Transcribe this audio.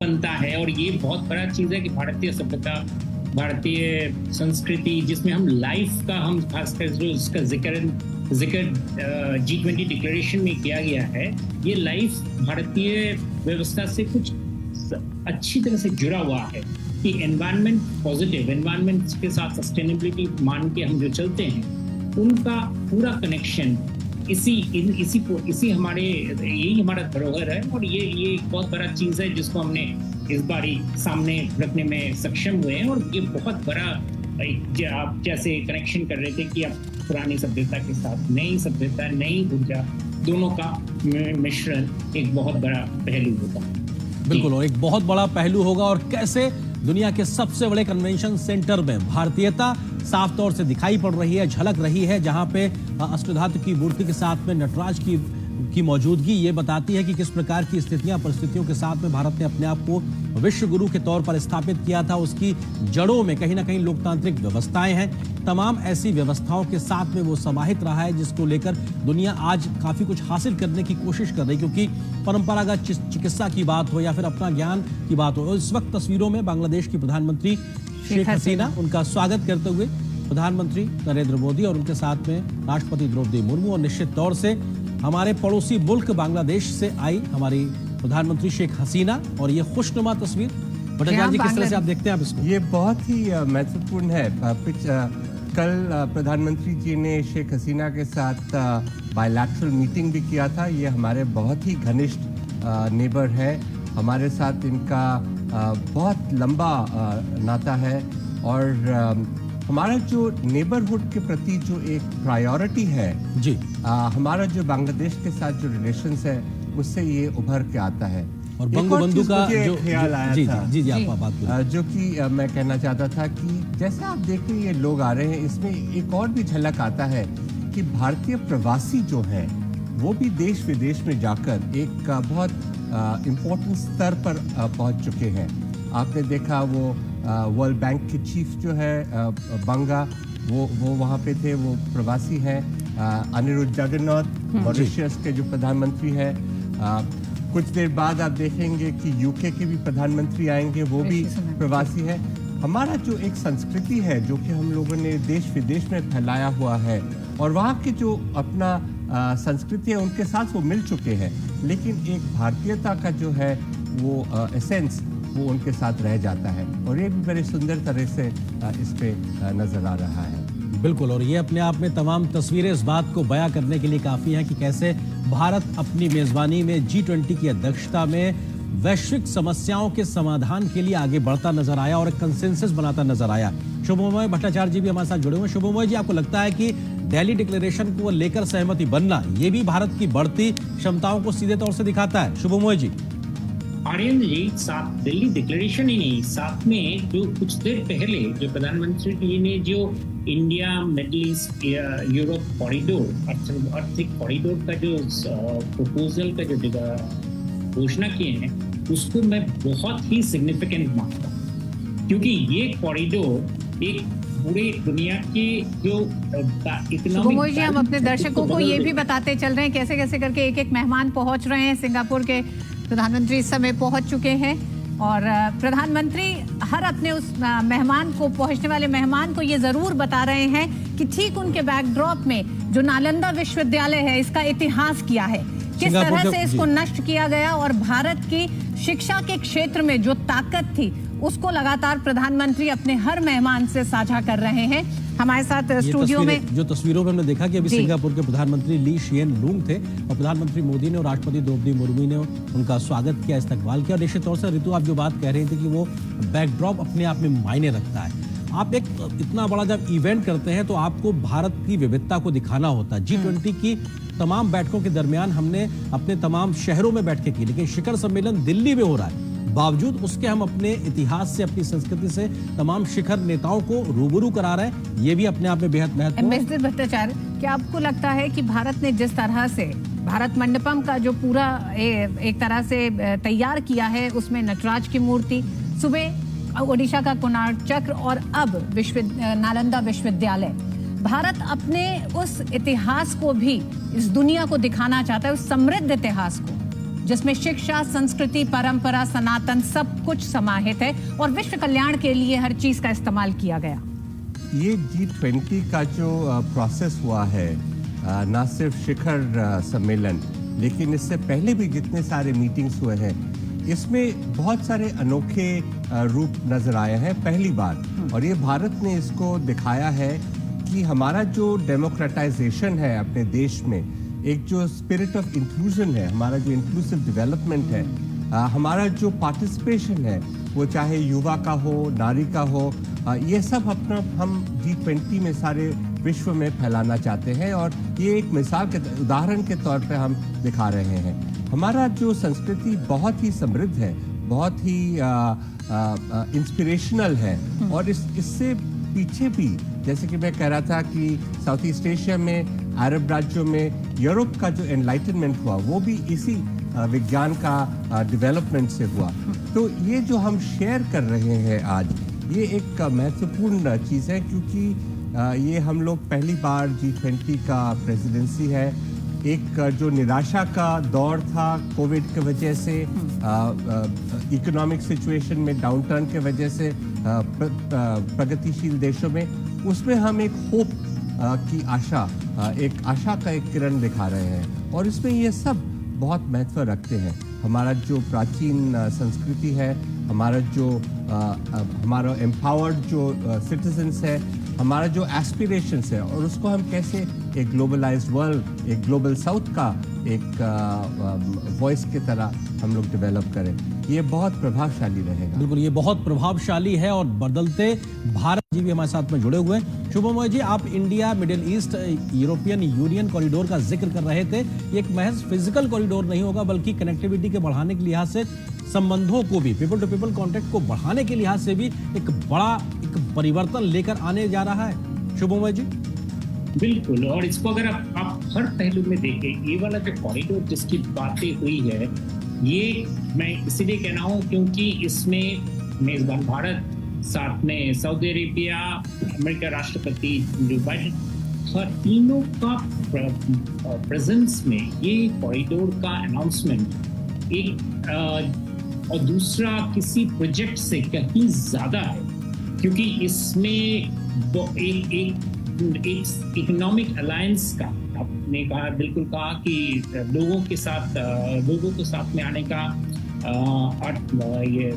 बनता है। और ये बहुत बड़ा चीज़ है कि भारतीय सभ्यता, भारतीय संस्कृति, जिसमें हम लाइफ का, हम खासकर जो इसका जिक्र G20 डिक्लेरेशन में किया गया है, ये लाइफ भारतीय व्यवस्था से कुछ अच्छी तरह से जुड़ा हुआ है कि एनवायरनमेंट पॉजिटिव, एनवायरनमेंट के साथ सस्टेनेबिलिटी मान के हम जो चलते हैं, उनका पूरा कनेक्शन इसी हमारे, यही हमारा धरोहर है। और ये एक बहुत बड़ा चीज़ है जिसको हमने इस बारी सामने रखने में सक्षम हुए हैं। और ये बहुत बड़ा, आप जैसे कनेक्शन कर रहे थे कि अब पुरानी सभ्यता के साथ नई सभ्यता, नई ऊर्जा, दोनों का मिश्रण एक बहुत बड़ा पहलू होगा। बिल्कुल, और एक बहुत बड़ा पहलू होगा। और कैसे दुनिया के सबसे बड़े कन्वेंशन सेंटर में भारतीयता साफ तौर से दिखाई पड़ रही है, झलक रही है, जहां पे अष्टधातु की मूर्ति के साथ में नटराज की मौजूदगी ये बताती है कि किस प्रकार की स्थितियां, परिस्थितियों के साथ में भारत ने अपने आप को विश्व गुरु के तौर पर स्थापित किया था। उसकी जड़ों में कहीं ना कहीं लोकतांत्रिक व्यवस्थाएं हैं। तमाम ऐसी व्यवस्थाओं के साथ में वो समाहित रहा है, जिसको लेकर दुनिया आज काफी कुछ हासिल करने की कोशिश कर रही, क्योंकि परंपरागत चिकित्सा की बात हो या फिर अपना ज्ञान की बात हो। इस वक्त तस्वीरों में बांग्लादेश की प्रधानमंत्री शेख हसीना, उनका स्वागत करते हुए प्रधानमंत्री नरेंद्र मोदी और उनके साथ में राष्ट्रपति द्रौपदी मुर्मू, और निश्चित तौर से हमारे पड़ोसी मुल्क बांग्लादेश से आई हमारी प्रधानमंत्री शेख हसीना। और ये खुशनुमा तस्वीर, भट्टाचार्य जी, किस तरह से आप देखते हैं आप इसको? ये बहुत ही महत्वपूर्ण है। कल प्रधानमंत्री जी ने शेख हसीना के साथ बायलैटरल मीटिंग भी किया था। ये हमारे बहुत ही घनिष्ठ नेबर है, हमारे साथ इनका बहुत लंबा नाता है। और हमारा जो नेबरहुड के प्रति जो एक प्रायोरिटी है जी, हमारा जो बांग्लादेश के साथ जो रिलेशंस है, उससे ये उभर के आता है। और बंगबंधु का जो ख्याल आया था, जी आप बात करें, जो कि मैं कहना चाहता था कि जैसे आप देख रहे हैं ये लोग आ रहे हैं, इसमें एक और भी झलक आता है कि भारतीय प्रवासी जो हैं वो भी देश विदेश में जाकर एक बहुत इम्पोर्टेंट स्तर पर पहुंच चुके हैं। आपने देखा वो वर्ल्ड बैंक के चीफ जो है बंगा, वो वहाँ पे थे, वो प्रवासी हैं। अनिरुद्ध जगन्नाथ मॉरिशस के जो प्रधानमंत्री हैं, कुछ देर बाद आप देखेंगे कि यूके के भी प्रधानमंत्री आएंगे, वो भी प्रवासी हैं। हमारा जो एक संस्कृति है जो कि हम लोगों ने देश विदेश में फैलाया हुआ है, और वहाँ के जो अपना संस्कृति है उनके साथ वो मिल चुके हैं, लेकिन एक भारतीयता का जो है वो एसेंस वो उनके साथ रह जाता है। और ये भी बड़े सुंदर तरह से इस पे नजर आ रहा है। बिल्कुल, और ये अपने आप में तमाम तस्वीरें इस बात को बयां करने के लिए काफ़ी हैं कि कैसे भारत अपनी मेज़बानी में G20 की अध्यक्षता में वैश्विक समस्याओं के समाधान के लिए आगे बढ़ता नजर आया और एक कंसेंसस बनाता नजर आया। शुभमोय भट्टाचार्य जी भी हमारे साथ जुड़े हुए हैं। शुभमोय जी, आपको लगता है कि दिल्ली डिक्लेरेशन को लेकर सहमति बनना ये भी भारत की बढ़ती क्षमताओं को सीधे तौर से दिखाता है? शुभमोय जी। आर्यन जी, साथ दिल्ली डिक्लेरेशन ही नहीं, साथ में जो कुछ देर पहले जो प्रधानमंत्री जी ने जो India middle east Europe corridor, आर्थिक कॉरिडोर का जो प्रपोजल का जो घोषणा किए हैं, उसको मैं बहुत ही सिग्निफिकेंट मानता हूँ, क्योंकि ये कॉरिडोर एक पूरे दुनिया के जो इकोनॉमिक, जी हम अपने दर्शकों को ये भी बताते चल रहे हैं कैसे कैसे करके एक एक मेहमान पहुंच रहे हैं। सिंगापुर के प्रधानमंत्री इस समय पहुंच चुके हैं, और प्रधानमंत्री हर अपने उस मेहमान को, पहुंचने वाले मेहमान को ये जरूर बता रहे हैं कि ठीक उनके बैकड्रॉप में जो नालंदा विश्वविद्यालय है, इसका इतिहास क्या है, किस तरह से इसको नष्ट किया गया, और भारत की शिक्षा के क्षेत्र में जो ताकत थी उसको लगातार प्रधानमंत्री अपने हर मेहमान से साझा कर रहे हैं। हमारे साथ स्टूडियो में जो तस्वीरों में हमने देखा कि अभी सिंगापुर के प्रधानमंत्री ली शिएन लूंग थे, और प्रधानमंत्री मोदी ने और राष्ट्रपति द्रौपदी मुर्मू ने उनका स्वागत किया, इस्तकबाल किया। निश्चित तौर से ऋतु, आप जो बात कह रहे थे कि वो बैकड्रॉप अपने आप में मायने रखता है। आप एक इतना बड़ा जब इवेंट करते हैं तो आपको भारत की विविधता को दिखाना होता है। G20 की तमाम बैठकों के दरमियान हमने अपने तमाम शहरों में बैठकें की, लेकिन शिखर सम्मेलन दिल्ली में हो रहा है। बावजूद उसके हम अपने इतिहास से, अपनी संस्कृति से तमाम शिखर नेताओं को रूबरू करा रहे हैं। ये भी अपने आप में बेहद महत्वपूर्ण है। एम्बेसडर भट्टाचार्य, क्या आपको लगता है कि भारत ने जिस तरह से भारत मंडपम का जो पूरा एक तरह से तैयार किया है, उसमें नटराज की मूर्ति, सुबह ओडिशा का कोणार्क चक्र और अब नालंदा विश्वविद्यालय, भारत अपने उस इतिहास को भी इस दुनिया को दिखाना चाहता है, उस समृद्ध इतिहास को? जिसमें शिक्षा, संस्कृति, परंपरा, सनातन सब कुछ समाहित है और विश्व कल्याण के लिए हर चीज का इस्तेमाल किया गया। ये G20 का जो प्रोसेस हुआ है, ना सिर्फ शिखर सम्मेलन, लेकिन इससे पहले भी जितने सारे मीटिंग्स हुए हैं, इसमें बहुत सारे अनोखे रूप नजर आए हैं पहली बार। और ये भारत ने इसको दिखाया है कि हमारा जो डेमोक्रेटाइजेशन है अपने देश में, एक जो स्पिरिट ऑफ इंक्लूजन है, हमारा जो इंक्लूसिव डेवलपमेंट है, हमारा जो पार्टिसिपेशन है, वो चाहे युवा का हो, नारी का हो, ये सब अपना हम G20 में सारे विश्व में फैलाना चाहते हैं। और ये एक मिसाल के उदाहरण के तौर पे हम दिखा रहे हैं। हमारा जो संस्कृति बहुत ही समृद्ध है, बहुत ही इंस्पिरेशनल है। और इससे पीछे भी, जैसे कि मैं कह रहा था कि साउथ ईस्ट एशिया में, अरब राज्यों में, यूरोप का जो एनलाइटनमेंट हुआ वो भी इसी विज्ञान का डेवलपमेंट से हुआ। तो ये जो हम शेयर कर रहे हैं आज, ये एक महत्वपूर्ण चीज़ है, क्योंकि ये हम लोग पहली बार G20 का प्रेसिडेंसी है। एक जो निराशा का दौर था कोविड की वजह से, इकोनॉमिक सिचुएशन में डाउनटर्न के वजह से प्रगतिशील देशों में, उसमें हम एक होप की आशा, एक आशा का एक किरण दिखा रहे हैं। और इसमें ये सब बहुत महत्व रखते हैं। हमारा जो प्राचीन संस्कृति है, हमारा एम्पावर्ड जो सिटीजन्स है, हमारा जो एस्पिरेशंस है, और उसको हम कैसे एक ग्लोबलाइज्ड वर्ल्ड, एक ग्लोबल साउथ का एक वॉइस की तरह हम लोग डेवलप करें, ये बहुत प्रभावशाली रहेगा। बिल्कुल, ये बहुत प्रभावशाली है। और बदलते भारत जी भी हमारे साथ में जुड़े हुए हैं। शुभमोय जी, आप India middle east European union corridor का जिक्र कर रहे थे। ये एक महज फिजिकल कॉरिडोर नहीं होगा, बल्कि कनेक्टिविटी के बढ़ाने के लिहाज से, संबंधों को भी, पीपल टू पीपल कॉन्टेक्ट को बढ़ाने के लिहाज से भी एक बड़ा परिवर्तन लेकर आने जा रहा है। शुभमोय जी। बिल्कुल, और इसको अगर आप हर पहलू में देखें, ये वाला जो कॉरिडोर जिसकी बातें हुई है, ये मैं इसीलिए कह रहा हूँ क्योंकि इसमें मेजबान भारत, साथ में सऊदी अरेबिया, अमेरिका राष्ट्रपति जो बाइडेन, हर तीनों का प्रेजेंस में ये कॉरिडोर का अनाउंसमेंट एक और दूसरा किसी प्रोजेक्ट से कहीं ज्यादा है, क्योंकि इसमें एक इकोनॉमिक अलायंस का, आपने कहा, बिल्कुल कहा कि लोगों को साथ में आने का, ये